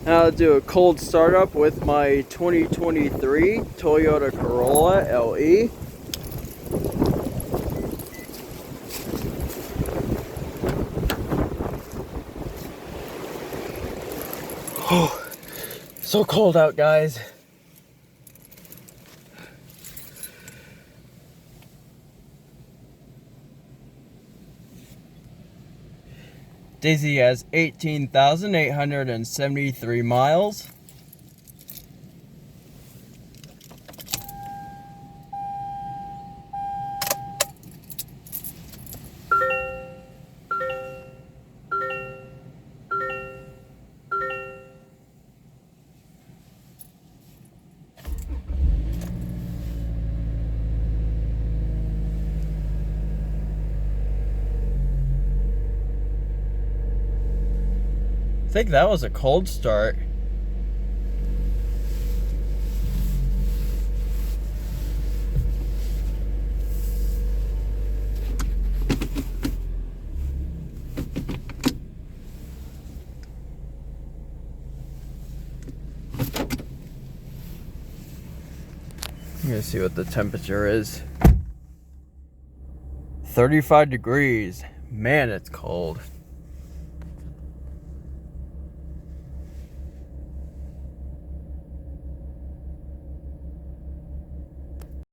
I'll do a cold startup with my 2023 Toyota Corolla LE. Oh, so cold out, guys. Daisy has 18,873 miles. I think that was a cold start. I'm gonna see what the temperature is. 35 degrees. Man, it's cold.